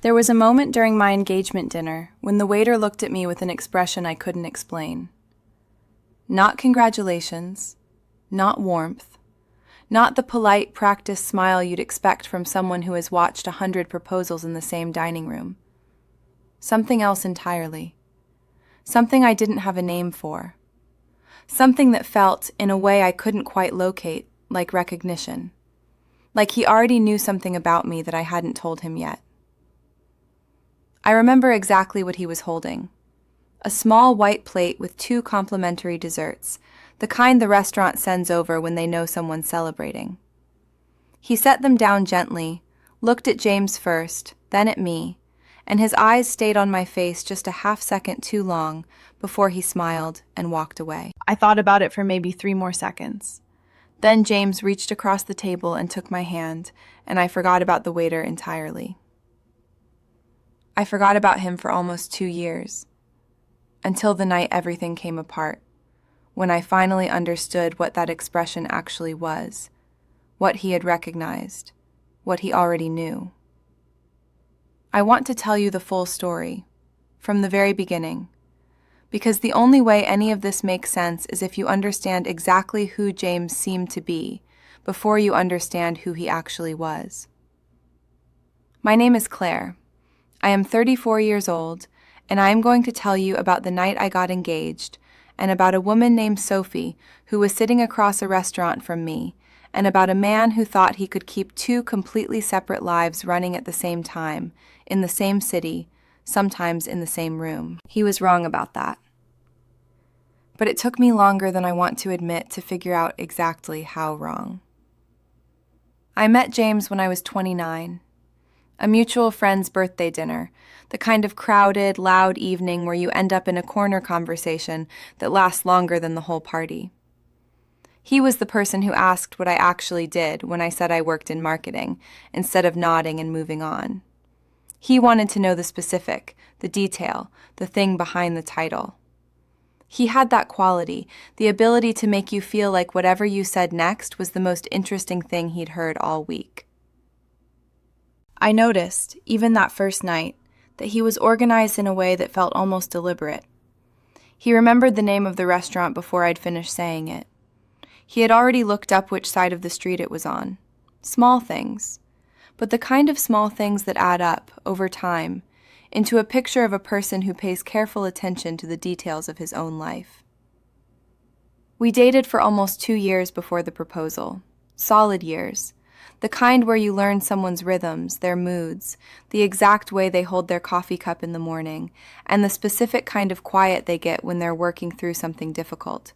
There was a moment during my engagement dinner when the waiter looked at me with an expression I couldn't explain. Not congratulations, not warmth, not the polite, practiced smile you'd expect from someone who has watched 100 proposals in the same dining room. Something else entirely. Something I didn't have a name for. Something that felt, in a way I couldn't quite locate, like recognition. Like he already knew something about me that I hadn't told him yet. I remember exactly what he was holding. A small white plate with 2 complimentary desserts, the kind the restaurant sends over when they know someone's celebrating. He set them down gently, looked at James first, then at me, and his eyes stayed on my face just a half-second too long before he smiled and walked away. I thought about it for maybe 3 more seconds. Then James reached across the table and took my hand, and I forgot about the waiter entirely. I forgot about him for almost 2 years, until the night everything came apart, when I finally understood what that expression actually was, what he had recognized, what he already knew. I want to tell you the full story, from the very beginning, because the only way any of this makes sense is if you understand exactly who James seemed to be before you understand who he actually was. My name is Claire. I am 34 years old, and I am going to tell you about the night I got engaged, and about a woman named Sophie who was sitting across a restaurant from me, and about a man who thought he could keep 2 completely separate lives running at the same time, in the same city, sometimes in the same room. He was wrong about that. But it took me longer than I want to admit to figure out exactly how wrong. I met James when I was 29. A mutual friend's birthday dinner, the kind of crowded, loud evening where you end up in a corner conversation that lasts longer than the whole party. He was the person who asked what I actually did when I said I worked in marketing, instead of nodding and moving on. He wanted to know the specific, the detail, the thing behind the title. He had that quality, the ability to make you feel like whatever you said next was the most interesting thing he'd heard all week. I noticed, even that first night, that he was organized in a way that felt almost deliberate. He remembered the name of the restaurant before I'd finished saying it. He had already looked up which side of the street it was on. Small things, but the kind of small things that add up, over time, into a picture of a person who pays careful attention to the details of his own life. We dated for almost 2 years before the proposal. Solid years. The kind where you learn someone's rhythms, their moods, the exact way they hold their coffee cup in the morning, and the specific kind of quiet they get when they're working through something difficult.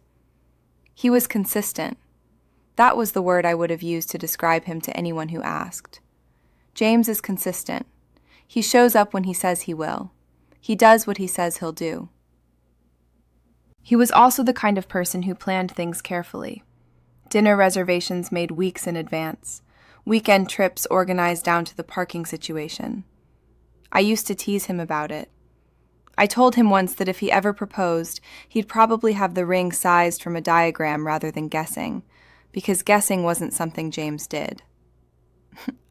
He was consistent. That was the word I would have used to describe him to anyone who asked. James is consistent. He shows up when he says he will. He does what he says he'll do. He was also the kind of person who planned things carefully. Dinner reservations made weeks in advance. Weekend trips organized down to the parking situation. I used to tease him about it. I told him once that if he ever proposed, he'd probably have the ring sized from a diagram rather than guessing, because guessing wasn't something James did.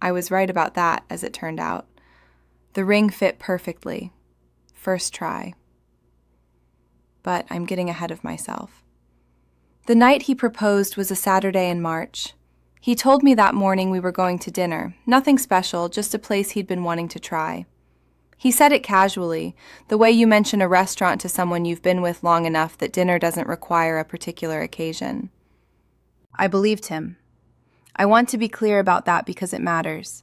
I was right about that, as it turned out. The ring fit perfectly. First try. But I'm getting ahead of myself. The night he proposed was a Saturday in March. He told me that morning we were going to dinner. Nothing special, just a place he'd been wanting to try. He said it casually, the way you mention a restaurant to someone you've been with long enough that dinner doesn't require a particular occasion. I believed him. I want to be clear about that because it matters.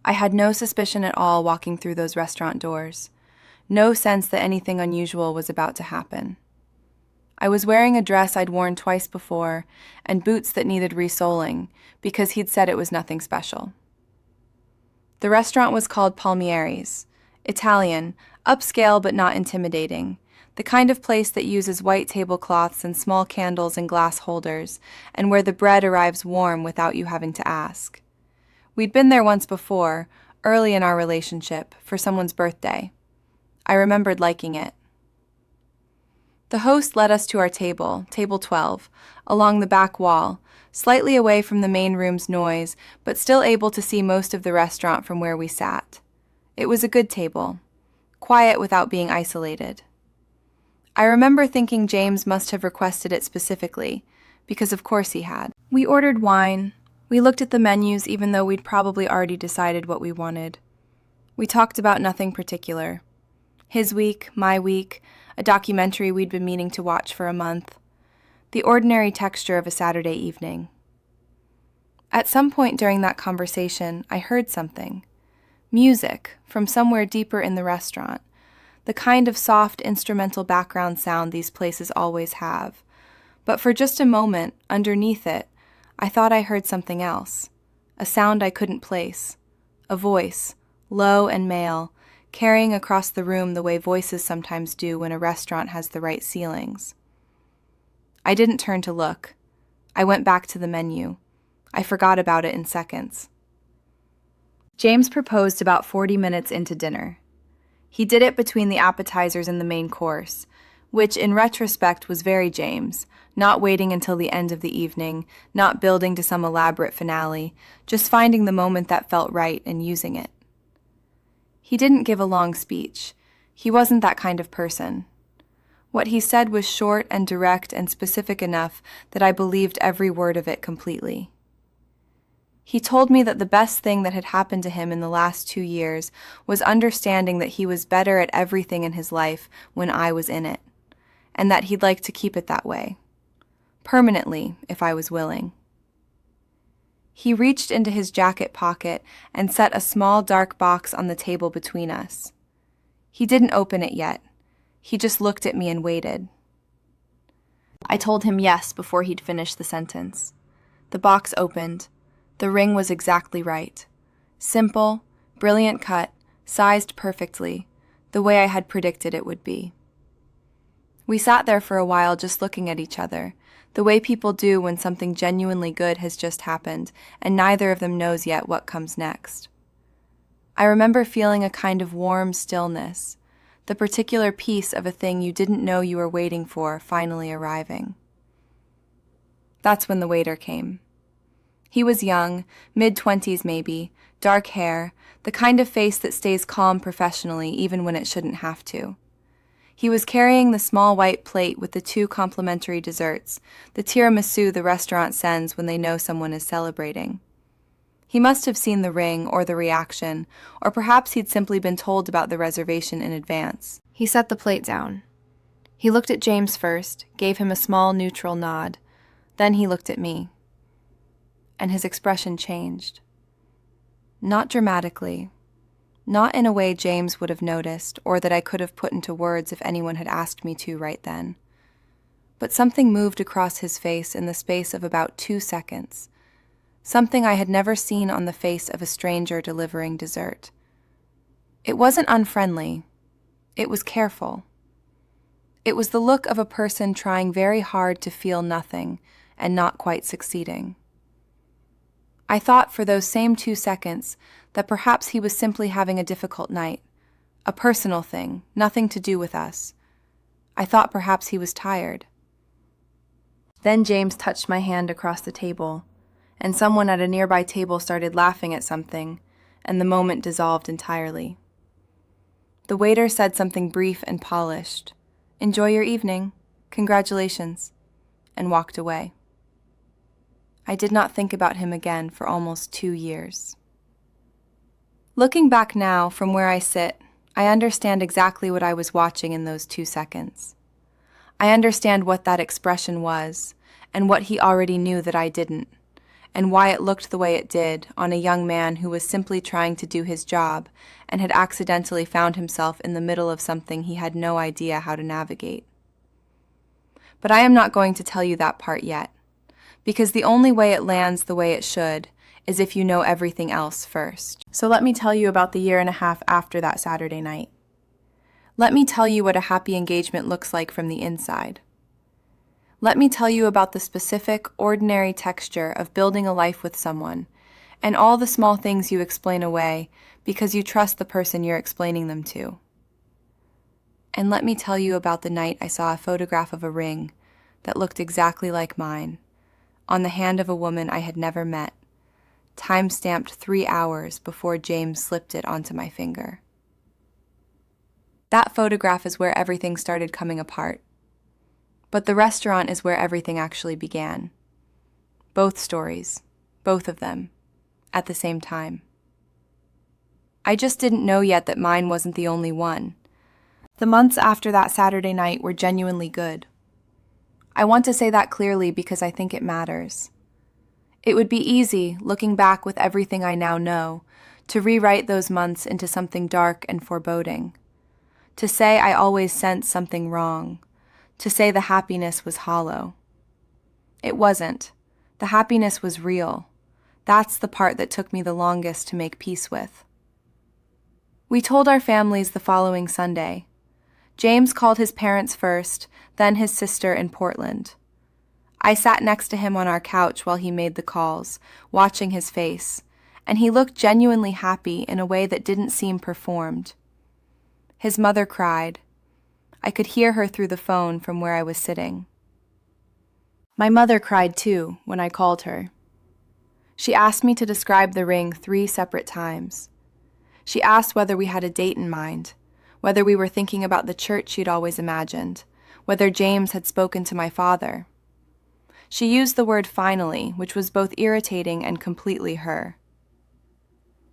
I had no suspicion at all walking through those restaurant doors. No sense that anything unusual was about to happen. I was wearing a dress I'd worn twice before and boots that needed resoling because he'd said it was nothing special. The restaurant was called Palmieri's. Italian, upscale but not intimidating, the kind of place that uses white tablecloths and small candles in glass holders, and where the bread arrives warm without you having to ask. We'd been there once before, early in our relationship, for someone's birthday. I remembered liking it. The host led us to our table, table 12, along the back wall, slightly away from the main room's noise, but still able to see most of the restaurant from where we sat. It was a good table, quiet without being isolated. I remember thinking James must have requested it specifically, because of course he had. We ordered wine. We looked at the menus even though we'd probably already decided what we wanted. We talked about nothing particular. His week, my week, a documentary we'd been meaning to watch for a month. The ordinary texture of a Saturday evening. At some point during that conversation, I heard something. Music from somewhere deeper in the restaurant. The kind of soft instrumental background sound these places always have. But for just a moment, underneath it, I thought I heard something else. A sound I couldn't place. A voice, low and male, carrying across the room the way voices sometimes do when a restaurant has the right ceilings. I didn't turn to look. I went back to the menu. I forgot about it in seconds. James proposed about 40 minutes into dinner. He did it between the appetizers and the main course, which in retrospect was very James, not waiting until the end of the evening, not building to some elaborate finale, just finding the moment that felt right and using it. He didn't give a long speech. He wasn't that kind of person. What he said was short and direct and specific enough that I believed every word of it completely. He told me that the best thing that had happened to him in the last 2 years was understanding that he was better at everything in his life when I was in it, and that he'd like to keep it that way. Permanently, if I was willing. He reached into his jacket pocket and set a small dark box on the table between us. He didn't open it yet. He just looked at me and waited. I told him yes before he'd finished the sentence. The box opened. The ring was exactly right. Simple, brilliant cut, sized perfectly, the way I had predicted it would be. We sat there for a while just looking at each other, the way people do when something genuinely good has just happened and neither of them knows yet what comes next. I remember feeling a kind of warm stillness, the particular piece of a thing you didn't know you were waiting for finally arriving. That's when the waiter came. He was young, mid-20s maybe, dark hair, the kind of face that stays calm professionally even when it shouldn't have to. He was carrying the small white plate with the 2 complimentary desserts, the tiramisu the restaurant sends when they know someone is celebrating. He must have seen the ring or the reaction, or perhaps he'd simply been told about the reservation in advance. He set the plate down. He looked at James first, gave him a small neutral nod. Then he looked at me. And his expression changed. Not dramatically. Not in a way James would have noticed, or that I could have put into words if anyone had asked me to right then. But something moved across his face in the space of about 2 seconds. Something I had never seen on the face of a stranger delivering dessert. It wasn't unfriendly. It was careful. It was the look of a person trying very hard to feel nothing and not quite succeeding. I thought for those same 2 seconds that perhaps he was simply having a difficult night, a personal thing, nothing to do with us. I thought perhaps he was tired. Then James touched my hand across the table, and someone at a nearby table started laughing at something, and the moment dissolved entirely. The waiter said something brief and polished, "Enjoy your evening, congratulations," and walked away. I did not think about him again for almost 2 years. Looking back now from where I sit, I understand exactly what I was watching in those 2 seconds. I understand what that expression was, and what he already knew that I didn't, and why it looked the way it did on a young man who was simply trying to do his job and had accidentally found himself in the middle of something he had no idea how to navigate. But I am not going to tell you that part yet, because the only way it lands the way it should is if you know everything else first. So let me tell you about the 1.5 years after that Saturday night. Let me tell you what a happy engagement looks like from the inside. Let me tell you about the specific, ordinary texture of building a life with someone, and all the small things you explain away because you trust the person you're explaining them to. And let me tell you about the night I saw a photograph of a ring that looked exactly like mine, on the hand of a woman I had never met, time-stamped 3 hours before James slipped it onto my finger. That photograph is where everything started coming apart. But the restaurant is where everything actually began. Both stories, both of them, at the same time. I just didn't know yet that mine wasn't the only one. The months after that Saturday night were genuinely good. I want to say that clearly because I think it matters. It would be easy, looking back with everything I now know, to rewrite those months into something dark and foreboding. To say I always sensed something wrong. To say the happiness was hollow. It wasn't. The happiness was real. That's the part that took me the longest to make peace with. We told our families the following Sunday. James called his parents first, then his sister in Portland. I sat next to him on our couch while he made the calls, watching his face, and he looked genuinely happy in a way that didn't seem performed. His mother cried. I could hear her through the phone from where I was sitting. My mother cried too when I called her. She asked me to describe the ring 3 separate times. She asked whether we had a date in mind, whether we were thinking about the church she'd always imagined, whether James had spoken to my father. She used the word finally, which was both irritating and completely her.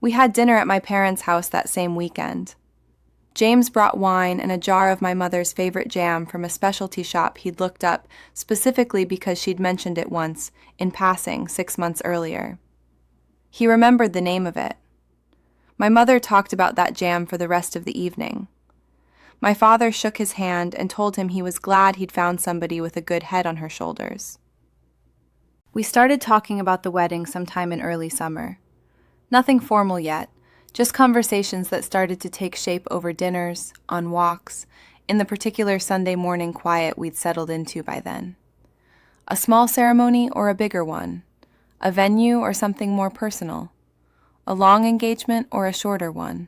We had dinner at my parents' house that same weekend. James brought wine and a jar of my mother's favorite jam from a specialty shop he'd looked up specifically because she'd mentioned it once, in passing, 6 months earlier. He remembered the name of it. My mother talked about that jam for the rest of the evening. My father shook his hand and told him he was glad he'd found somebody with a good head on her shoulders. We started talking about the wedding sometime in early summer. Nothing formal yet, just conversations that started to take shape over dinners, on walks, in the particular Sunday morning quiet we'd settled into by then. A small ceremony or a bigger one? A venue or something more personal? A long engagement or a shorter one?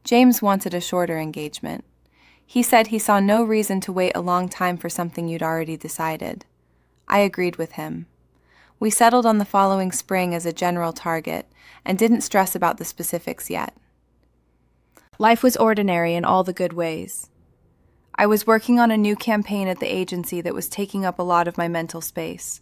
James wanted a shorter engagement. He said he saw no reason to wait a long time for something you'd already decided. I agreed with him. We settled on the following spring as a general target and didn't stress about the specifics yet. Life was ordinary in all the good ways. I was working on a new campaign at the agency that was taking up a lot of my mental space.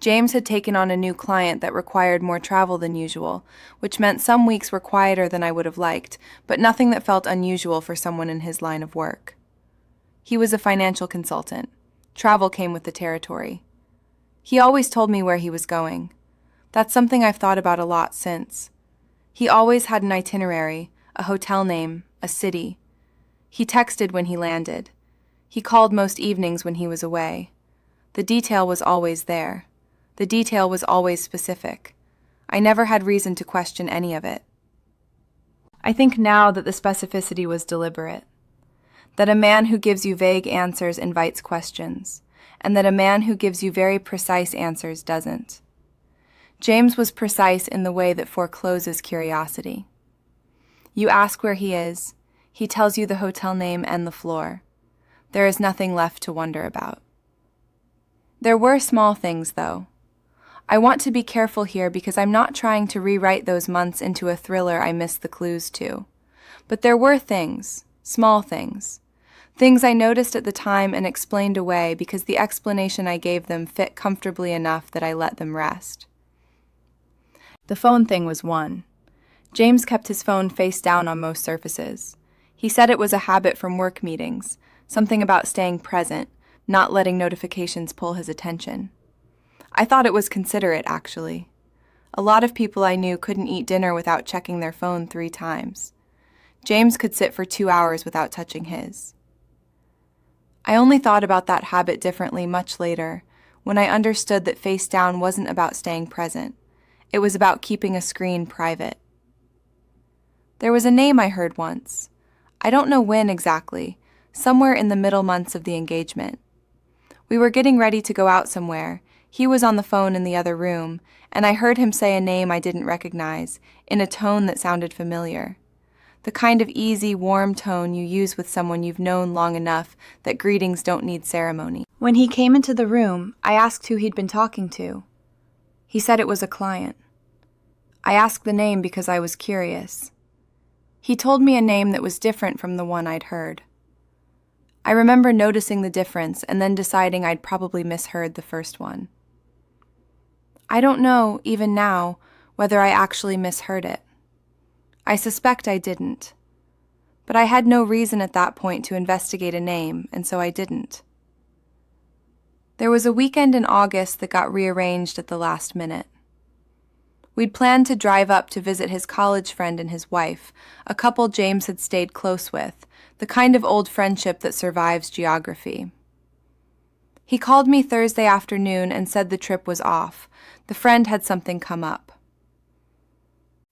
James had taken on a new client that required more travel than usual, which meant some weeks were quieter than I would have liked, but nothing that felt unusual for someone in his line of work. He was a financial consultant. Travel came with the territory. He always told me where he was going. That's something I've thought about a lot since. He always had an itinerary, a hotel name, a city. He texted when he landed. He called most evenings when he was away. The detail was always there. The detail was always specific. I never had reason to question any of it. I think now that the specificity was deliberate. That a man who gives you vague answers invites questions, and that a man who gives you very precise answers doesn't. James was precise in the way that forecloses curiosity. You ask where he is, he tells you the hotel name and the floor. There is nothing left to wonder about. There were small things, though. I want to be careful here because I'm not trying to rewrite those months into a thriller I missed the clues to. But there were things, small things. Things I noticed at the time and explained away because the explanation I gave them fit comfortably enough that I let them rest. The phone thing was one. James kept his phone face down on most surfaces. He said it was a habit from work meetings, something about staying present, not letting notifications pull his attention. I thought it was considerate, actually. A lot of people I knew couldn't eat dinner without checking their phone 3 times. James could sit for 2 hours without touching his. I only thought about that habit differently much later, when I understood that face down wasn't about staying present. It was about keeping a screen private. There was a name I heard once. I don't know when exactly, somewhere in the middle months of the engagement. We were getting ready to go out somewhere. He was on the phone in the other room, and I heard him say a name I didn't recognize, in a tone that sounded familiar. The kind of easy, warm tone you use with someone you've known long enough that greetings don't need ceremony. When he came into the room, I asked who he'd been talking to. He said it was a client. I asked the name because I was curious. He told me a name that was different from the one I'd heard. I remember noticing the difference and then deciding I'd probably misheard the first one. I don't know, even now, whether I actually misheard it. I suspect I didn't. But I had no reason at that point to investigate a name, and so I didn't. There was a weekend in August that got rearranged at the last minute. We'd planned to drive up to visit his college friend and his wife, a couple James had stayed close with, the kind of old friendship that survives geography. He called me Thursday afternoon and said the trip was off. The friend had something come up.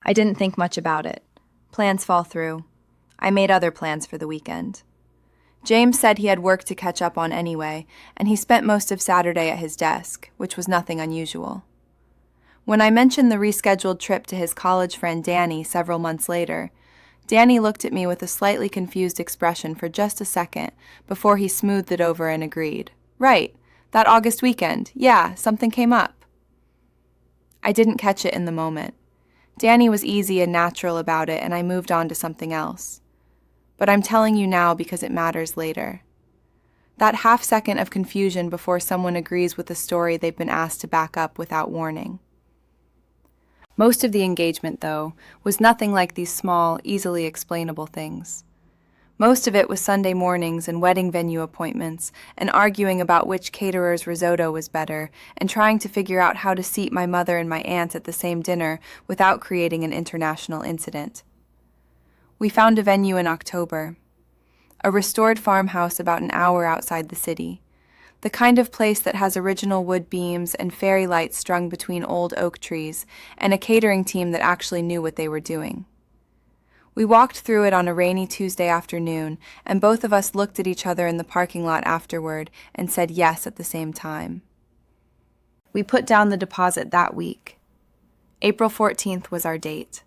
I didn't think much about it. Plans fall through. I made other plans for the weekend. James said he had work to catch up on anyway, and he spent most of Saturday at his desk, which was nothing unusual. When I mentioned the rescheduled trip to his college friend Danny several months later, Danny looked at me with a slightly confused expression for just a second before he smoothed it over and agreed. Right, that August weekend. Yeah, something came up. I didn't catch it in the moment. Danny was easy and natural about it, and I moved on to something else. But I'm telling you now because it matters later. That half second of confusion before someone agrees with the story they've been asked to back up without warning. Most of the engagement, though, was nothing like these small, easily explainable things. Most of it was Sunday mornings and wedding venue appointments, and arguing about which caterer's risotto was better, and trying to figure out how to seat my mother and my aunt at the same dinner without creating an international incident. We found a venue in October, a restored farmhouse about an hour outside the city, the kind of place that has original wood beams and fairy lights strung between old oak trees, and a catering team that actually knew what they were doing. We walked through it on a rainy Tuesday afternoon, and both of us looked at each other in the parking lot afterward and said yes at the same time. We put down the deposit that week. April 14th was our date.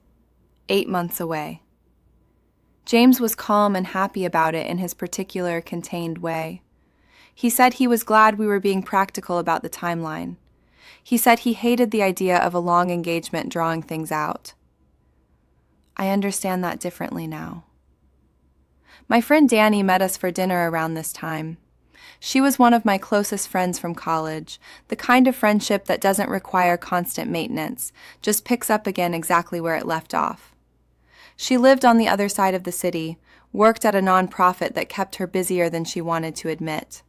8 months away. James was calm and happy about it in his particular, contained way. He said he was glad we were being practical about the timeline. He said he hated the idea of a long engagement drawing things out. I understand that differently now. My friend Danny met us for dinner around this time. She was one of my closest friends from college, the kind of friendship that doesn't require constant maintenance, just picks up again exactly where it left off. She lived on the other side of the city, worked at a nonprofit that kept her busier than she wanted to admit.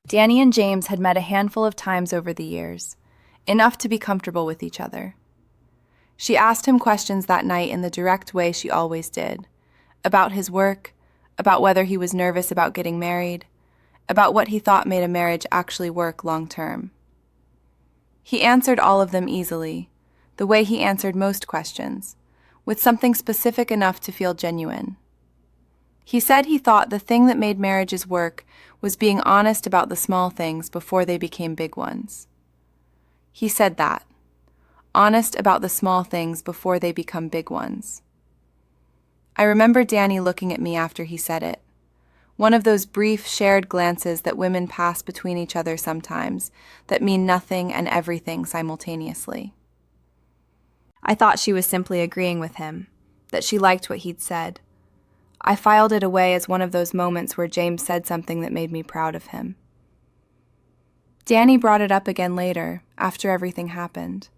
Danny and James had met a handful of times over the years, enough to be comfortable with each other. She asked him questions that night in the direct way she always did, about his work, about whether he was nervous about getting married, about what he thought made a marriage actually work long term. He answered all of them easily, the way he answered most questions, with something specific enough to feel genuine. He said he thought the thing that made marriages work was being honest about the small things before they became big ones. He said that. Honest about the small things before they become big ones. I remember Danny looking at me after he said it. One of those brief, shared glances that women pass between each other sometimes, that mean nothing and everything simultaneously. I thought she was simply agreeing with him, that she liked what he'd said. I filed it away as one of those moments where James said something that made me proud of him. Danny brought it up again later, after everything happened.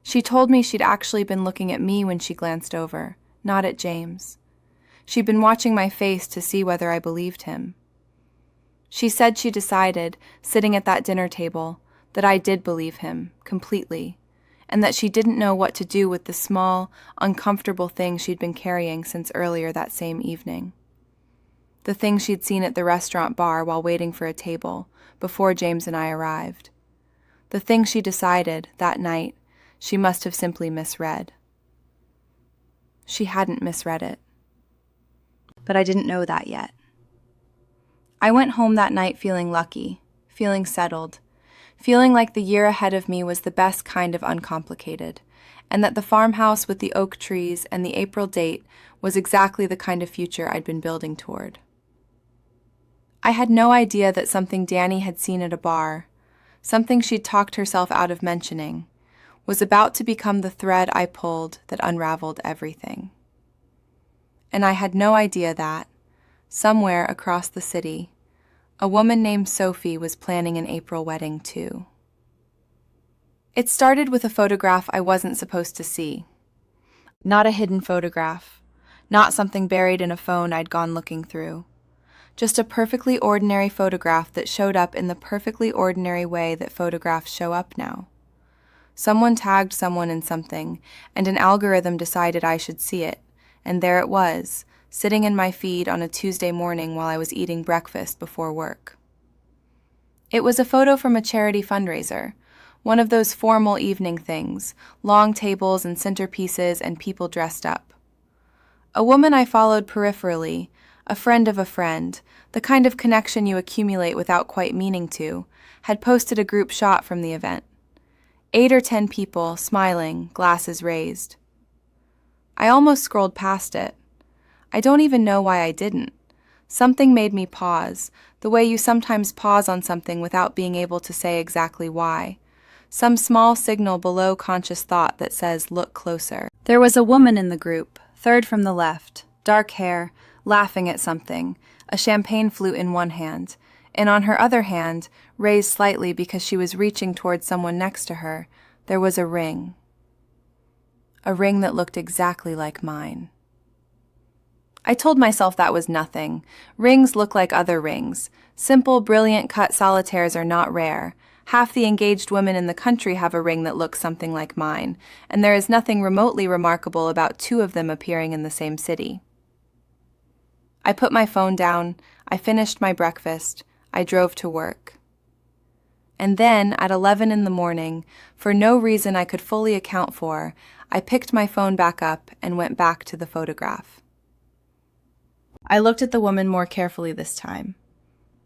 She told me she'd actually been looking at me when she glanced over, not at James. She'd been watching my face to see whether I believed him. She said she decided, sitting at that dinner table, that I did believe him, completely, and that she didn't know what to do with the small, uncomfortable thing she'd been carrying since earlier that same evening. The thing she'd seen at the restaurant bar while waiting for a table, before James and I arrived. The thing she decided, that night, she must have simply misread. She hadn't misread it. But I didn't know that yet. I went home that night feeling lucky, feeling settled, feeling like the year ahead of me was the best kind of uncomplicated, and that the farmhouse with the oak trees and the April date was exactly the kind of future I'd been building toward. I had no idea that something Danny had seen at a bar, something she'd talked herself out of mentioning, was about to become the thread I pulled that unraveled everything. and I had no idea that, somewhere across the city, a woman named Sophie was planning an April wedding too. It started with a photograph I wasn't supposed to see. Not a hidden photograph, not something buried in a phone I'd gone looking through. Just a perfectly ordinary photograph that showed up in the perfectly ordinary way that photographs show up now. Someone tagged someone in something, and an algorithm decided I should see it, and there it was, sitting in my feed on a Tuesday morning while I was eating breakfast before work. It was a photo from a charity fundraiser, one of those formal evening things, long tables and centerpieces and people dressed up. A woman I followed peripherally, a friend of a friend, the kind of connection you accumulate without quite meaning to, had posted a group shot from the event. 8 or 10 people, smiling, glasses raised. I almost scrolled past it. I don't even know why I didn't. Something made me pause, the way you sometimes pause on something without being able to say exactly why. Some small signal below conscious thought that says, look closer. There was a woman in the group, third from the left, dark hair, laughing at something, a champagne flute in one hand, and on her other hand, raised slightly because she was reaching towards someone next to her, there was a ring. A ring that looked exactly like mine. I told myself that was nothing. Rings look like other rings. Simple, brilliant cut solitaires are not rare. Half the engaged women in the country have a ring that looks something like mine, and there is nothing remotely remarkable about 2 of them appearing in the same city. I put my phone down, I finished my breakfast, I drove to work. And then, at 11 in the morning, for no reason I could fully account for, I picked my phone back up and went back to the photograph. I looked at the woman more carefully this time.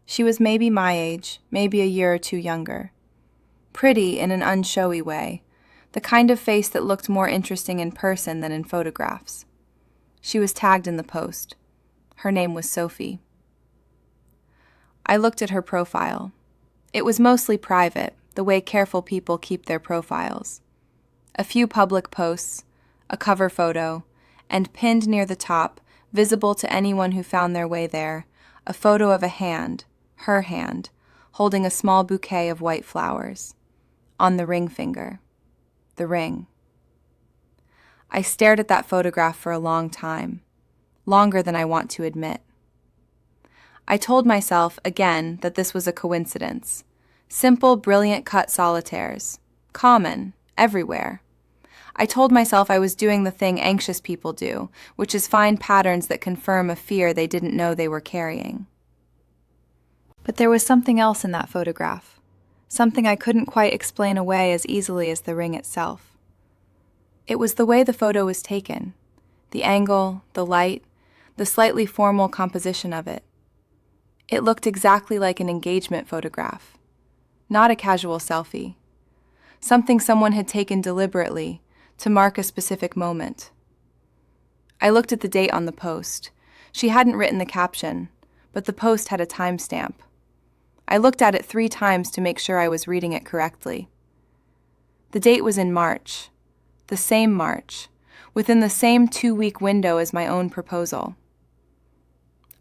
She was maybe my age, maybe a year or 2 younger. Pretty in an unshowy way, the kind of face that looked more interesting in person than in photographs. She was tagged in the post. Her name was Sophie. I looked at her profile. It was mostly private, the way careful people keep their profiles. A few public posts, a cover photo, and pinned near the top, visible to anyone who found their way there, a photo of a hand, her hand, holding a small bouquet of white flowers. On the ring finger. The ring. I stared at that photograph for a long time, longer than I want to admit. I told myself, again, that this was a coincidence. Simple, brilliant cut solitaires. Common, everywhere. I told myself I was doing the thing anxious people do, which is find patterns that confirm a fear they didn't know they were carrying. But there was something else in that photograph. Something I couldn't quite explain away as easily as the ring itself. It was the way the photo was taken, the angle, the light, the slightly formal composition of it. It looked exactly like an engagement photograph, not a casual selfie, something someone had taken deliberately to mark a specific moment. I looked at the date on the post. She hadn't written the caption, but the post had a timestamp. I looked at it 3 times to make sure I was reading it correctly. The date was in March, the same March, within the same 2-week window as my own proposal.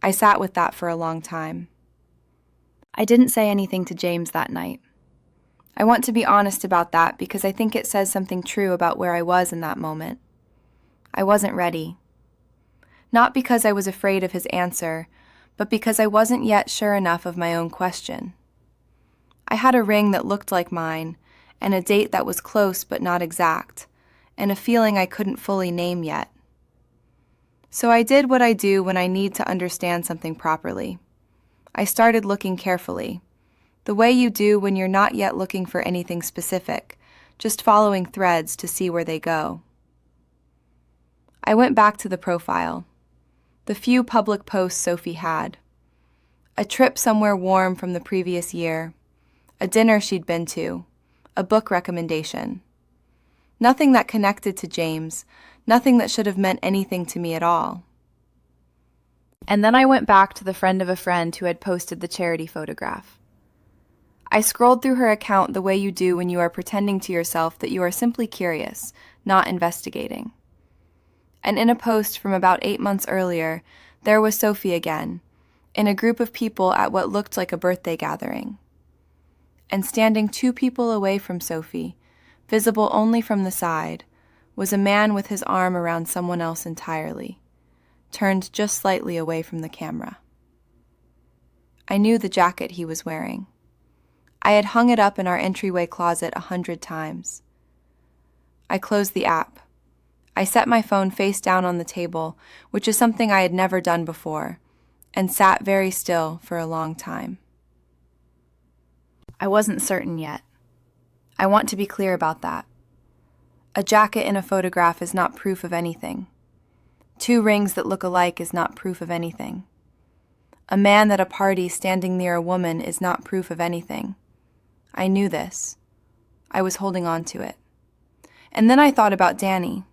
I sat with that for a long time. I didn't say anything to James that night. I want to be honest about that because I think it says something true about where I was in that moment. I wasn't ready. Not because I was afraid of his answer, but because I wasn't yet sure enough of my own question. I had a ring that looked like mine, and a date that was close but not exact, and a feeling I couldn't fully name yet. So I did what I do when I need to understand something properly. I started looking carefully, the way you do when you're not yet looking for anything specific, just following threads to see where they go. I went back to the profile. The few public posts Sophie had. A trip somewhere warm from the previous year. A dinner she'd been to. A book recommendation. Nothing that connected to James. Nothing that should have meant anything to me at all. And then I went back to the friend of a friend who had posted the charity photograph. I scrolled through her account the way you do when you are pretending to yourself that you are simply curious, not investigating. And in a post from about 8 months earlier, there was Sophie again, in a group of people at what looked like a birthday gathering. And standing 2 people away from Sophie, visible only from the side, was a man with his arm around someone else entirely, turned just slightly away from the camera. I knew the jacket he was wearing. I had hung it up in our entryway closet 100 times. I closed the app. I set my phone face down on the table, which is something I had never done before, and sat very still for a long time. I wasn't certain yet. I want to be clear about that. A jacket in a photograph is not proof of anything. 2 rings that look alike is not proof of anything. A man at a party standing near a woman is not proof of anything. I knew this. I was holding on to it. And then I thought about Danny,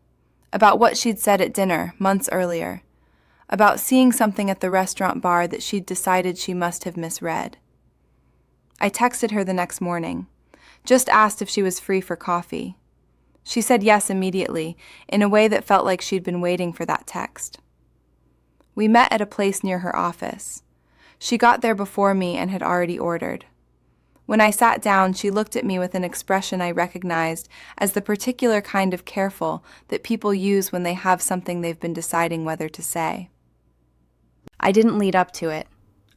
about what she'd said at dinner months earlier, about seeing something at the restaurant bar that she'd decided she must have misread. I texted her the next morning, just asked if she was free for coffee. She said yes immediately, in a way that felt like she'd been waiting for that text. We met at a place near her office. She got there before me and had already ordered. When I sat down, she looked at me with an expression I recognized as the particular kind of careful that people use when they have something they've been deciding whether to say. I didn't lead up to it.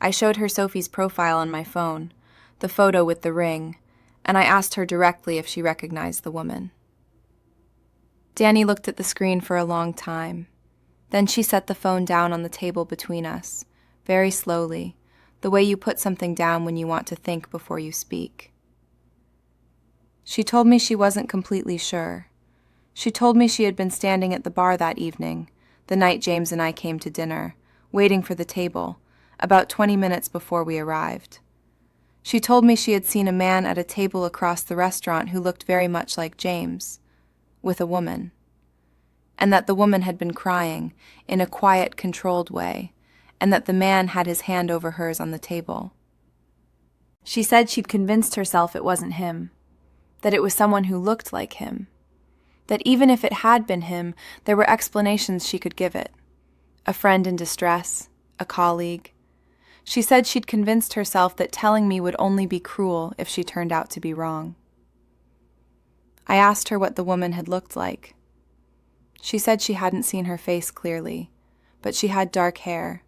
I showed her Sophie's profile on my phone, the photo with the ring, and I asked her directly if she recognized the woman. Danny looked at the screen for a long time. Then she set the phone down on the table between us, very slowly, the way you put something down when you want to think before you speak. She told me she wasn't completely sure. She told me she had been standing at the bar that evening, the night James and I came to dinner, waiting for the table, about 20 minutes before we arrived. She told me she had seen a man at a table across the restaurant who looked very much like James, with a woman, and that the woman had been crying in a quiet, controlled way, and that the man had his hand over hers on the table. She said she'd convinced herself it wasn't him, that it was someone who looked like him, that even if it had been him, there were explanations she could give it. A friend in distress, a colleague. She said she'd convinced herself that telling me would only be cruel if she turned out to be wrong. I asked her what the woman had looked like. She said she hadn't seen her face clearly, but she had dark hair,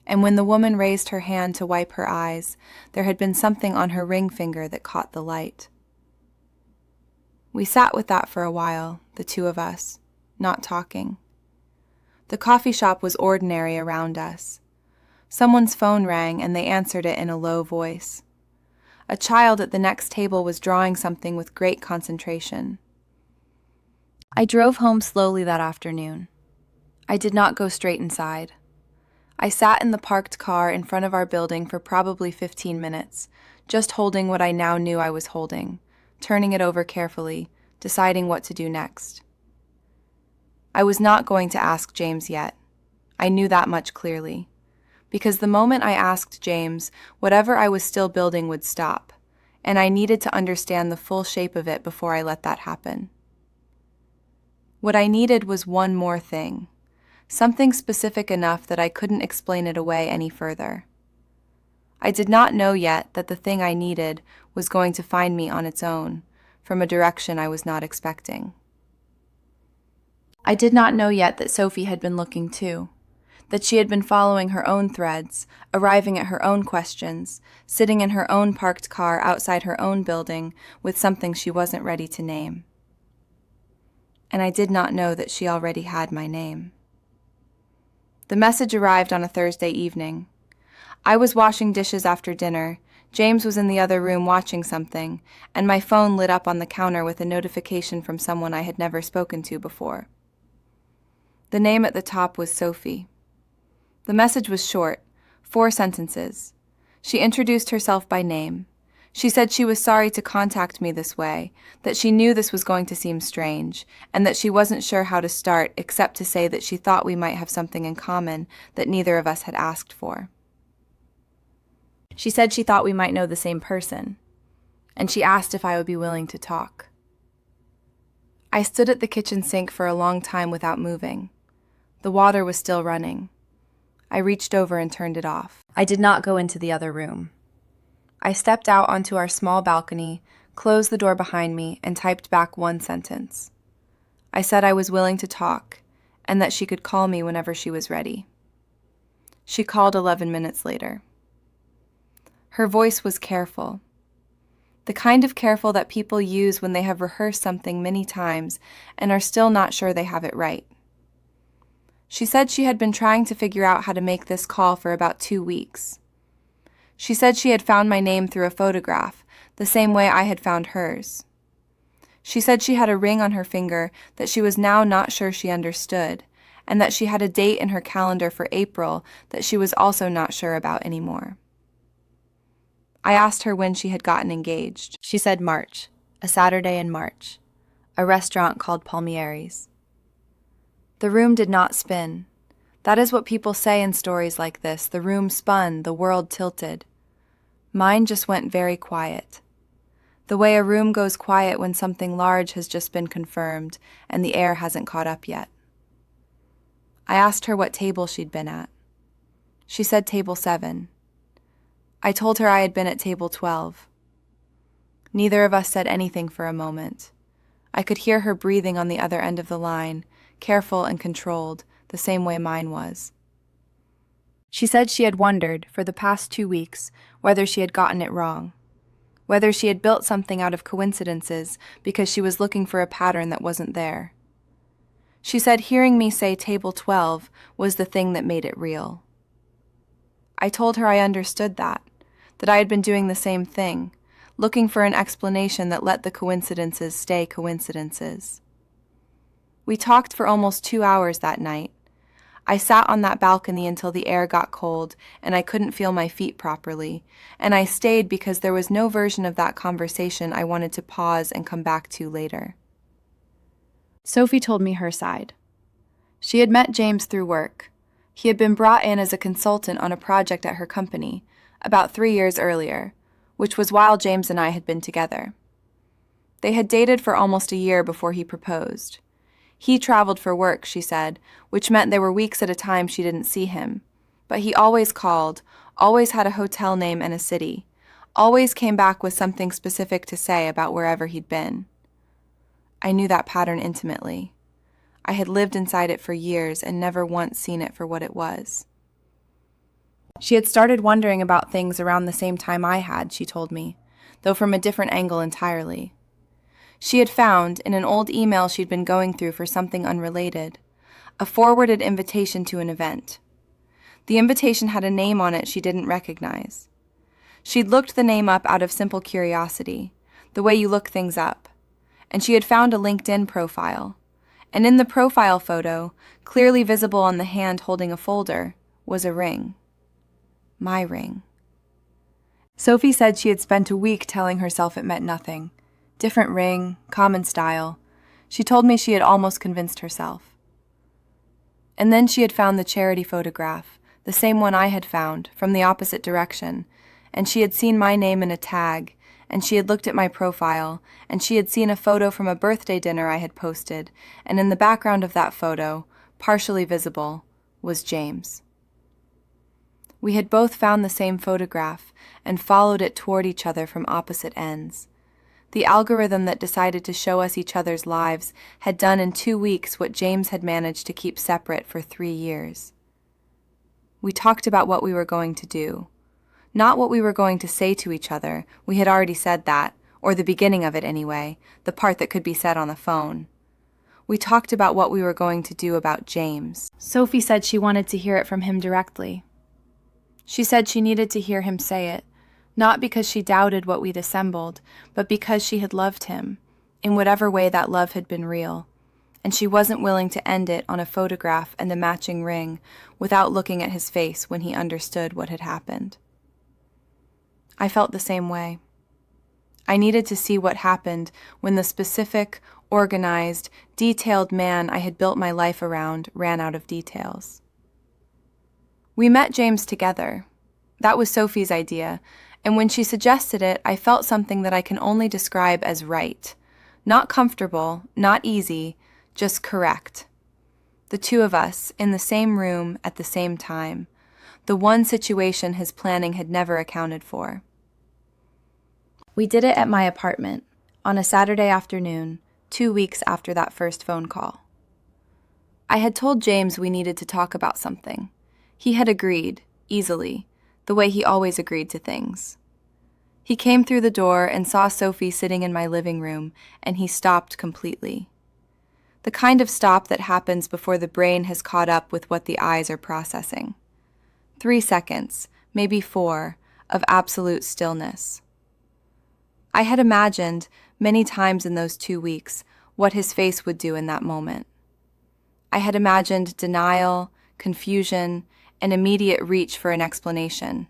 and when the woman raised her hand to wipe her eyes, there had been something on her ring finger that caught the light. We sat with that for a while, the 2 of us, not talking. The coffee shop was ordinary around us. Someone's phone rang and they answered it in a low voice. A child at the next table was drawing something with great concentration. I drove home slowly that afternoon. I did not go straight inside. I sat in the parked car in front of our building for probably 15 minutes, just holding what I now knew I was holding, turning it over carefully, deciding what to do next. I was not going to ask James yet. I knew that much clearly. Because the moment I asked James, whatever I was still building would stop, and I needed to understand the full shape of it before I let that happen. What I needed was one more thing, something specific enough that I couldn't explain it away any further. I did not know yet that the thing I needed was going to find me on its own, from a direction I was not expecting. I did not know yet that Sophie had been looking too, that she had been following her own threads, arriving at her own questions, sitting in her own parked car outside her own building with something she wasn't ready to name. And I did not know that she already had my name. The message arrived on a Thursday evening. I was washing dishes after dinner, James was in the other room watching something, and my phone lit up on the counter with a notification from someone I had never spoken to before. The name at the top was Sophie. The message was short, 4 sentences. She introduced herself by name. She said she was sorry to contact me this way, that she knew this was going to seem strange, and that she wasn't sure how to start except to say that she thought we might have something in common that neither of us had asked for. She said she thought we might know the same person, and she asked if I would be willing to talk. I stood at the kitchen sink for a long time without moving. The water was still running. I reached over and turned it off. I did not go into the other room. I stepped out onto our small balcony, closed the door behind me, and typed back one sentence. I said I was willing to talk, and that she could call me whenever she was ready. She called 11 minutes later. Her voice was careful. The kind of careful that people use when they have rehearsed something many times and are still not sure they have it right. She said she had been trying to figure out how to make this call for about 2 weeks. She said she had found my name through a photograph, the same way I had found hers. She said she had a ring on her finger that she was now not sure she understood, and that she had a date in her calendar for April that she was also not sure about anymore. I asked her when she had gotten engaged. She said March, a Saturday in March, a restaurant called Palmieri's. The room did not spin. That is what people say in stories like this. The room spun, the world tilted. Mine just went very quiet. The way a room goes quiet when something large has just been confirmed and the air hasn't caught up yet. I asked her what table she'd been at. She said table 7. I told her I had been at table 12. Neither of us said anything for a moment. I could hear her breathing on the other end of the line, careful and controlled, the same way mine was. She said she had wondered, for the past 2 weeks, whether she had gotten it wrong, whether she had built something out of coincidences because she was looking for a pattern that wasn't there. She said hearing me say table 12 was the thing that made it real. I told her I understood that I had been doing the same thing, looking for an explanation that let the coincidences stay coincidences. We talked for almost 2 hours that night. I sat on that balcony until the air got cold and I couldn't feel my feet properly, and I stayed because there was no version of that conversation I wanted to pause and come back to later. Sophie told me her side. She had met James through work. He had been brought in as a consultant on a project at her company about 3 years earlier, which was while James and I had been together. They had dated for almost a year before he proposed. He traveled for work, she said, which meant there were weeks at a time she didn't see him. But he always called, always had a hotel name and a city, always came back with something specific to say about wherever he'd been. I knew that pattern intimately. I had lived inside it for years and never once seen it for what it was. She had started wondering about things around the same time I had, she told me, though from a different angle entirely. She had found, in an old email she'd been going through for something unrelated, a forwarded invitation to an event. The invitation had a name on it she didn't recognize. She'd looked the name up out of simple curiosity, the way you look things up, and she had found a LinkedIn profile. And in the profile photo, clearly visible on the hand holding a folder, was a ring. My ring. Sophie said she had spent a week telling herself it meant nothing. Different ring, common style. She told me she had almost convinced herself. And then she had found the charity photograph, the same one I had found, from the opposite direction, and she had seen my name in a tag, and she had looked at my profile, and she had seen a photo from a birthday dinner I had posted, and in the background of that photo, partially visible, was James. We had both found the same photograph and followed it toward each other from opposite ends. The algorithm that decided to show us each other's lives had done in 2 weeks what James had managed to keep separate for 3 years. We talked about what we were going to do. Not what we were going to say to each other, we had already said that, or the beginning of it anyway, the part that could be said on the phone. We talked about what we were going to do about James. Sophie said she wanted to hear it from him directly. She said she needed to hear him say it, not because she doubted what we'd assembled, but because she had loved him, in whatever way that love had been real, and she wasn't willing to end it on a photograph and the matching ring without looking at his face when he understood what had happened. I felt the same way. I needed to see what happened when the specific, organized, detailed man I had built my life around ran out of details. We met James together. That was Sophie's idea, and when she suggested it, I felt something that I can only describe as right. Not comfortable, not easy, just correct. The two of us, in the same room at the same time. The one situation his planning had never accounted for. We did it at my apartment, on a Saturday afternoon, 2 weeks after that first phone call. I had told James we needed to talk about something. He had agreed, easily, the way he always agreed to things. He came through the door and saw Sophie sitting in my living room, and he stopped completely. The kind of stop that happens before the brain has caught up with what the eyes are processing. 3 seconds, maybe 4, of absolute stillness. I had imagined, many times in those 2 weeks, what his face would do in that moment. I had imagined denial, confusion, an immediate reach for an explanation.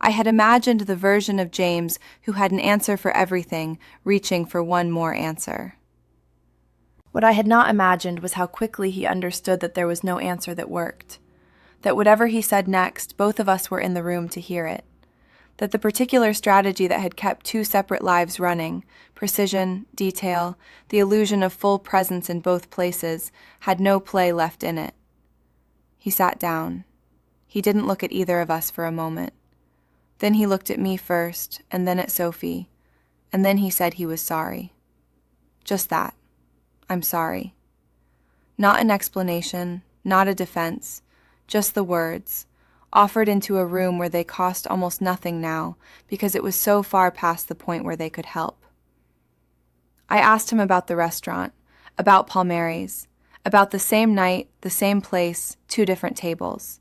I had imagined the version of James who had an answer for everything, reaching for one more answer. What I had not imagined was how quickly he understood that there was no answer that worked, that whatever he said next, both of us were in the room to hear it, that the particular strategy that had kept 2 separate lives running, precision, detail, the illusion of full presence in both places, had no play left in it. He sat down. He didn't look at either of us for a moment. Then he looked at me first, and then at Sophie, and then he said he was sorry. Just that. I'm sorry. Not an explanation, not a defense, just the words, offered into a room where they cost almost nothing now because it was so far past the point where they could help. I asked him about the restaurant, about Palmieri's, about the same night, the same place, 2 different tables.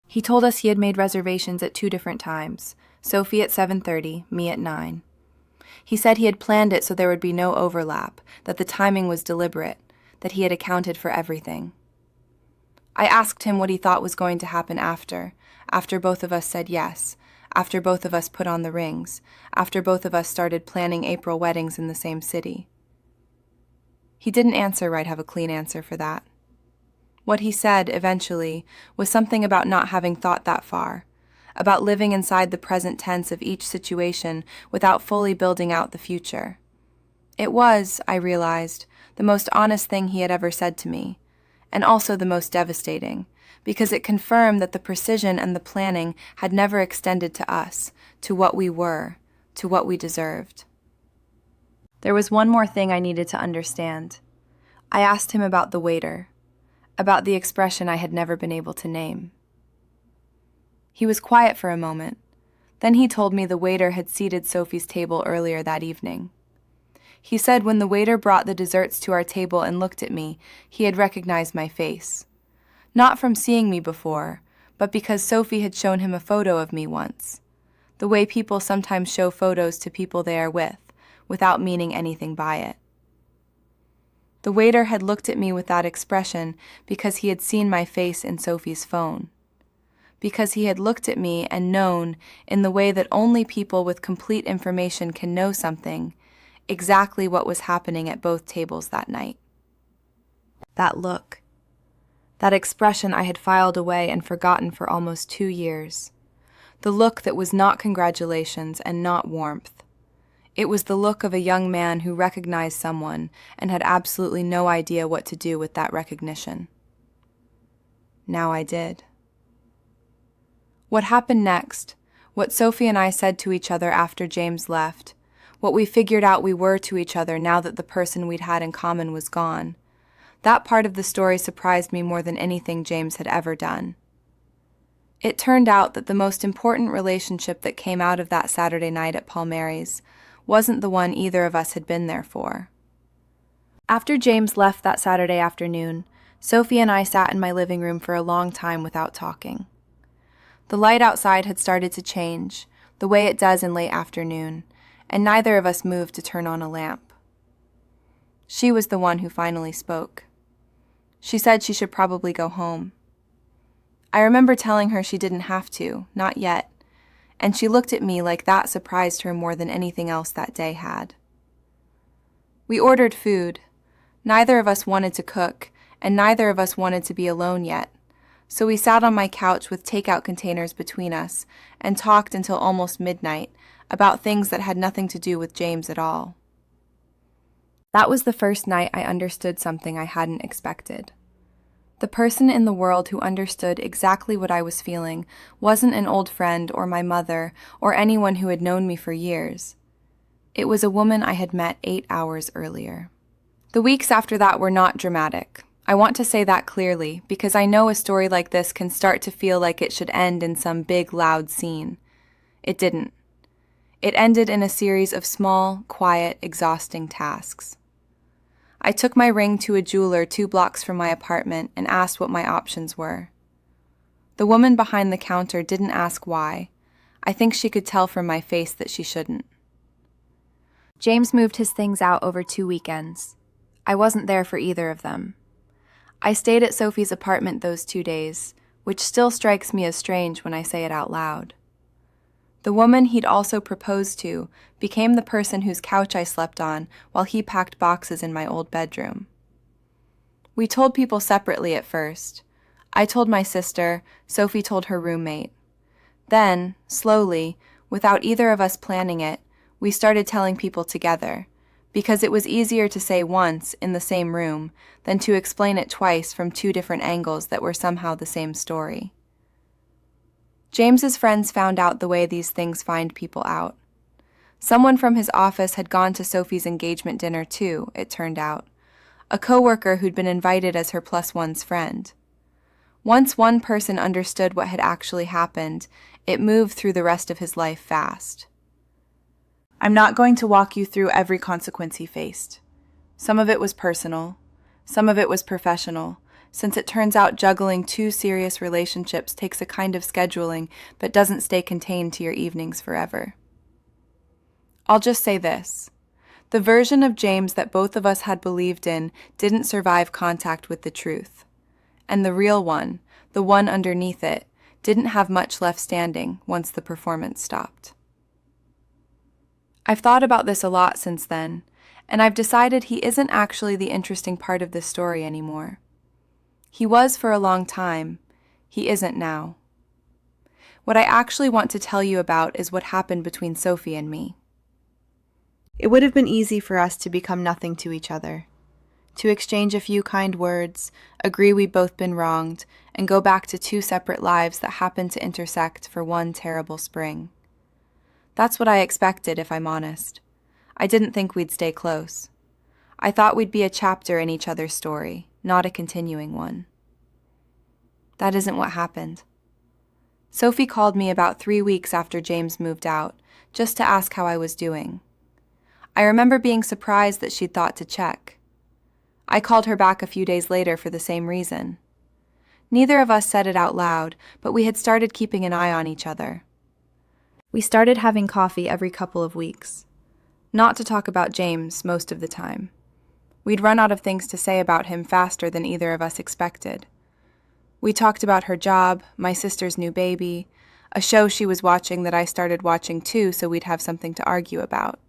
He told us he had made reservations at 2 different times, Sophie at 7:30, me at 9. He said he had planned it so there would be no overlap, that the timing was deliberate, that he had accounted for everything. I asked him what he thought was going to happen after both of us said yes, after both of us put on the rings, after both of us started planning April weddings in the same city. He didn't answer right, have a clean answer for that. What he said, eventually, was something about not having thought that far, about living inside the present tense of each situation without fully building out the future. It was, I realized, the most honest thing he had ever said to me, and also the most devastating, because it confirmed that the precision and the planning had never extended to us, to what we were, to what we deserved. There was one more thing I needed to understand. I asked him about the waiter, about the expression I had never been able to name. He was quiet for a moment. Then he told me the waiter had seated Sophie's table earlier that evening. He said when the waiter brought the desserts to our table and looked at me, he had recognized my face. Not from seeing me before, but because Sophie had shown him a photo of me once. The way people sometimes show photos to people they are with, without meaning anything by it. The waiter had looked at me with that expression because he had seen my face in Sophie's phone. Because he had looked at me and known, in the way that only people with complete information can know something, exactly what was happening at both tables that night. That look. That expression I had filed away and forgotten for almost 2 years. The look that was not congratulations and not warmth. It was the look of a young man who recognized someone and had absolutely no idea what to do with that recognition. Now I did. What happened next, what Sophie and I said to each other after James left, what we figured out we were to each other now that the person we'd had in common was gone, that part of the story surprised me more than anything James had ever done. It turned out that the most important relationship that came out of that Saturday night at Palmieri's wasn't the one either of us had been there for. After James left that Saturday afternoon, Sophie and I sat in my living room for a long time without talking. The light outside had started to change, the way it does in late afternoon, and neither of us moved to turn on a lamp. She was the one who finally spoke. She said she should probably go home. I remember telling her she didn't have to, not yet, and she looked at me like that surprised her more than anything else that day had. We ordered food. Neither of us wanted to cook, and neither of us wanted to be alone yet, so we sat on my couch with takeout containers between us and talked until almost midnight about things that had nothing to do with James at all. That was the first night I understood something I hadn't expected. The person in the world who understood exactly what I was feeling wasn't an old friend or my mother or anyone who had known me for years. It was a woman I had met 8 hours earlier. The weeks after that were not dramatic. I want to say that clearly because I know a story like this can start to feel like it should end in some big, loud scene. It didn't. It ended in a series of small, quiet, exhausting tasks. I took my ring to a jeweler 2 blocks from my apartment and asked what my options were. The woman behind the counter didn't ask why. I think she could tell from my face that she shouldn't. James moved his things out over 2 weekends. I wasn't there for either of them. I stayed at Sophie's apartment those 2 days, which still strikes me as strange when I say it out loud. The woman he'd also proposed to became the person whose couch I slept on while he packed boxes in my old bedroom. We told people separately at first. I told my sister, Sophie told her roommate. Then, slowly, without either of us planning it, we started telling people together, because it was easier to say once in the same room than to explain it twice from 2 different angles that were somehow the same story. James's friends found out the way these things find people out. Someone from his office had gone to Sophie's engagement dinner too, it turned out. A coworker who'd been invited as her +1's friend. Once one person understood what had actually happened, it moved through the rest of his life fast. I'm not going to walk you through every consequence he faced. Some of it was personal, some of it was professional, since it turns out juggling 2 serious relationships takes a kind of scheduling that doesn't stay contained to your evenings forever. I'll just say this. The version of James that both of us had believed in didn't survive contact with the truth. And the real one, the one underneath it, didn't have much left standing once the performance stopped. I've thought about this a lot since then, and I've decided he isn't actually the interesting part of this story anymore. He was for a long time. He isn't now. What I actually want to tell you about is what happened between Sophie and me. It would have been easy for us to become nothing to each other, to exchange a few kind words, agree we'd both been wronged, and go back to 2 separate lives that happened to intersect for one terrible spring. That's what I expected, if I'm honest. I didn't think we'd stay close. I thought we'd be a chapter in each other's story, not a continuing one. That isn't what happened. Sophie called me about 3 weeks after James moved out, just to ask how I was doing. I remember being surprised that she'd thought to check. I called her back a few days later for the same reason. Neither of us said it out loud, but we had started keeping an eye on each other. We started having coffee every couple of weeks. Not to talk about James most of the time. We'd run out of things to say about him faster than either of us expected. We talked about her job, my sister's new baby, a show she was watching that I started watching too so we'd have something to argue about.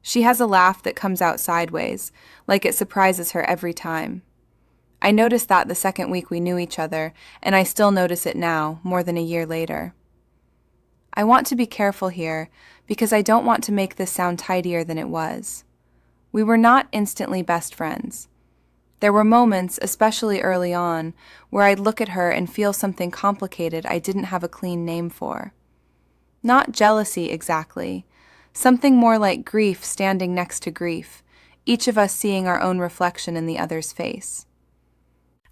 She has a laugh that comes out sideways, like it surprises her every time. I noticed that the second week we knew each other, and I still notice it now, more than a year later. I want to be careful here, because I don't want to make this sound tidier than it was. We were not instantly best friends. There were moments, especially early on, where I'd look at her and feel something complicated I didn't have a clean name for. Not jealousy exactly, something more like grief standing next to grief, each of us seeing our own reflection in the other's face.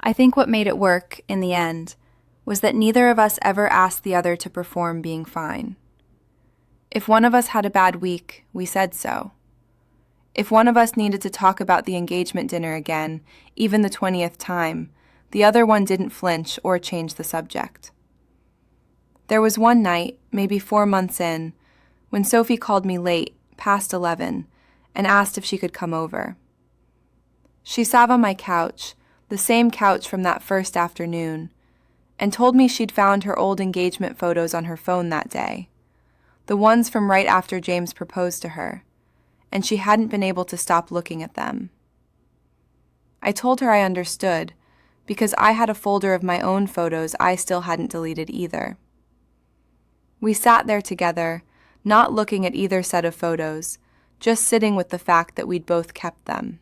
I think what made it work, in the end, was that neither of us ever asked the other to perform being fine. If one of us had a bad week, we said so. If one of us needed to talk about the engagement dinner again, even the 20th time, the other one didn't flinch or change the subject. There was one night, maybe 4 months in, when Sophie called me late, past 11, and asked if she could come over. She sat on my couch, the same couch from that first afternoon, and told me she'd found her old engagement photos on her phone that day, the ones from right after James proposed to her, and she hadn't been able to stop looking at them. I told her I understood, because I had a folder of my own photos I still hadn't deleted either. We sat there together, not looking at either set of photos, just sitting with the fact that we'd both kept them.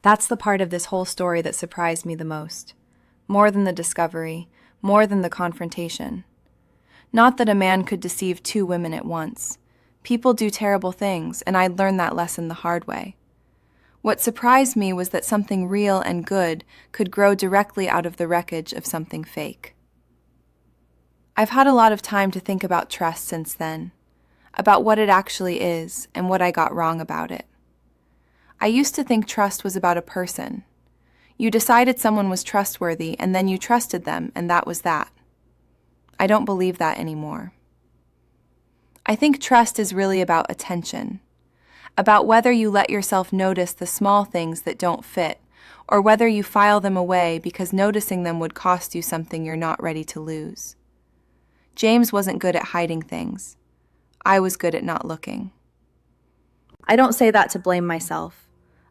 That's the part of this whole story that surprised me the most. More than the discovery, more than the confrontation. Not that a man could deceive two women at once. People do terrible things, and I'd learned that lesson the hard way. What surprised me was that something real and good could grow directly out of the wreckage of something fake. I've had a lot of time to think about trust since then, about what it actually is and what I got wrong about it. I used to think trust was about a person. You decided someone was trustworthy, and then you trusted them, and that was that. I don't believe that anymore. I think trust is really about attention, about whether you let yourself notice the small things that don't fit, or whether you file them away because noticing them would cost you something you're not ready to lose. James wasn't good at hiding things. I was good at not looking. I don't say that to blame myself.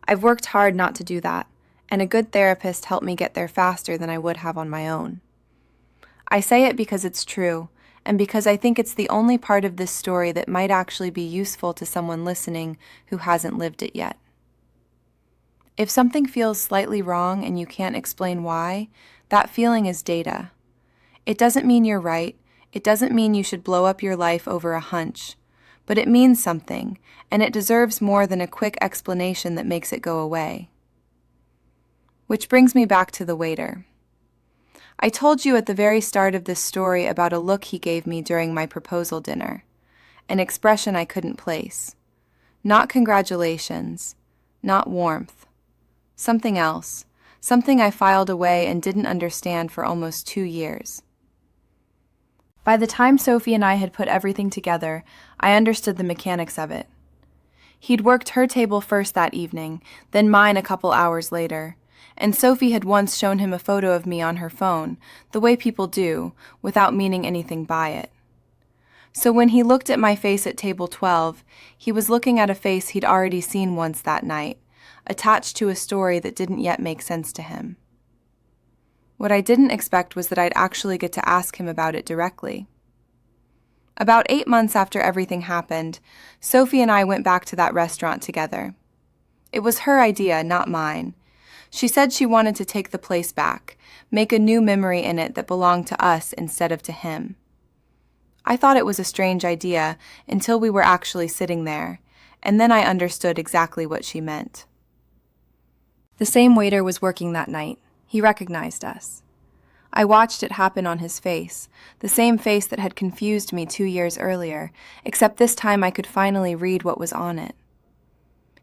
I've worked hard not to do that, and a good therapist helped me get there faster than I would have on my own. I say it because it's true, and because I think it's the only part of this story that might actually be useful to someone listening who hasn't lived it yet. If something feels slightly wrong and you can't explain why, that feeling is data. It doesn't mean you're right. It doesn't mean you should blow up your life over a hunch. But it means something, and it deserves more than a quick explanation that makes it go away. Which brings me back to the waiter. I told you at the very start of this story about a look he gave me during my proposal dinner, an expression I couldn't place. Not congratulations, not warmth. Something else, something I filed away and didn't understand for almost 2 years. By the time Sophie and I had put everything together, I understood the mechanics of it. He'd worked her table first that evening, then mine a couple hours later, and Sophie had once shown him a photo of me on her phone, the way people do, without meaning anything by it. So when he looked at my face at table 12, he was looking at a face he'd already seen once that night, attached to a story that didn't yet make sense to him. What I didn't expect was that I'd actually get to ask him about it directly. About 8 months after everything happened, Sophie and I went back to that restaurant together. It was her idea, not mine. She said she wanted to take the place back, make a new memory in it that belonged to us instead of to him. I thought it was a strange idea until we were actually sitting there, and then I understood exactly what she meant. The same waiter was working that night. He recognized us. I watched it happen on his face, the same face that had confused me 2 years earlier, except this time I could finally read what was on it.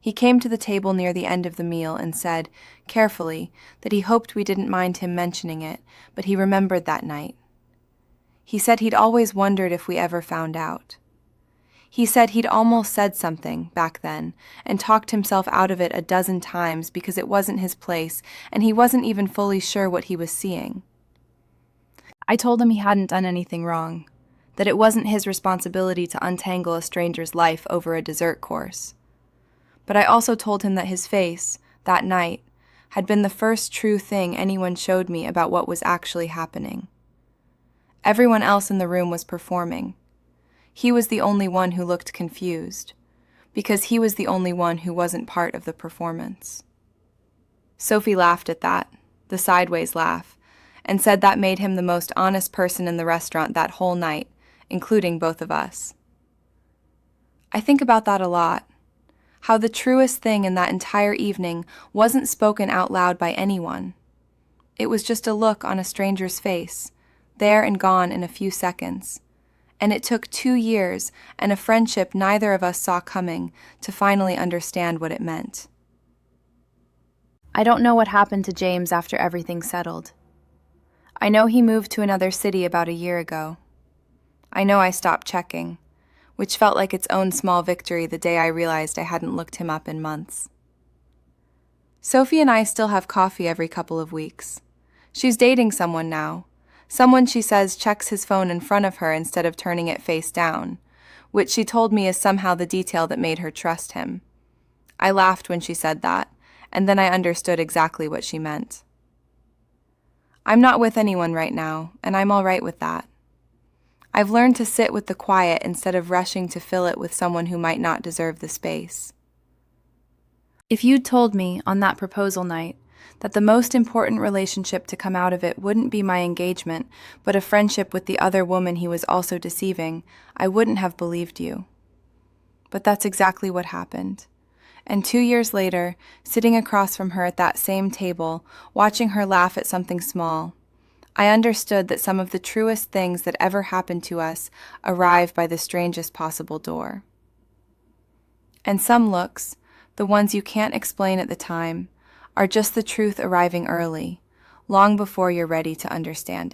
He came to the table near the end of the meal and said, carefully, that he hoped we didn't mind him mentioning it, but he remembered that night. He said he'd always wondered if we ever found out. He said he'd almost said something, back then, and talked himself out of it a dozen times because it wasn't his place, and he wasn't even fully sure what he was seeing. I told him he hadn't done anything wrong, that it wasn't his responsibility to untangle a stranger's life over a dessert course. But I also told him that his face, that night, had been the first true thing anyone showed me about what was actually happening. Everyone else in the room was performing. He was the only one who looked confused, because he was the only one who wasn't part of the performance. Sophie laughed at that, the sideways laugh, and said that made him the most honest person in the restaurant that whole night, including both of us. I think about that a lot. How the truest thing in that entire evening wasn't spoken out loud by anyone. It was just a look on a stranger's face, there and gone in a few seconds. And it took 2 years and a friendship neither of us saw coming to finally understand what it meant. I don't know what happened to James after everything settled. I know he moved to another city about a year ago. I know I stopped checking, which felt like its own small victory the day I realized I hadn't looked him up in months. Sophie and I still have coffee every couple of weeks. She's dating someone now. Someone she says checks his phone in front of her instead of turning it face down, which she told me is somehow the detail that made her trust him. I laughed when she said that, and then I understood exactly what she meant. I'm not with anyone right now, and I'm all right with that. I've learned to sit with the quiet instead of rushing to fill it with someone who might not deserve the space. If you'd told me on that proposal night that the most important relationship to come out of it wouldn't be my engagement, but a friendship with the other woman he was also deceiving, I wouldn't have believed you. But that's exactly what happened. And 2 years later, sitting across from her at that same table, watching her laugh at something small, I understood that some of the truest things that ever happened to us arrive by the strangest possible door. And some looks, the ones you can't explain at the time, are just the truth arriving early, long before you're ready to understand it.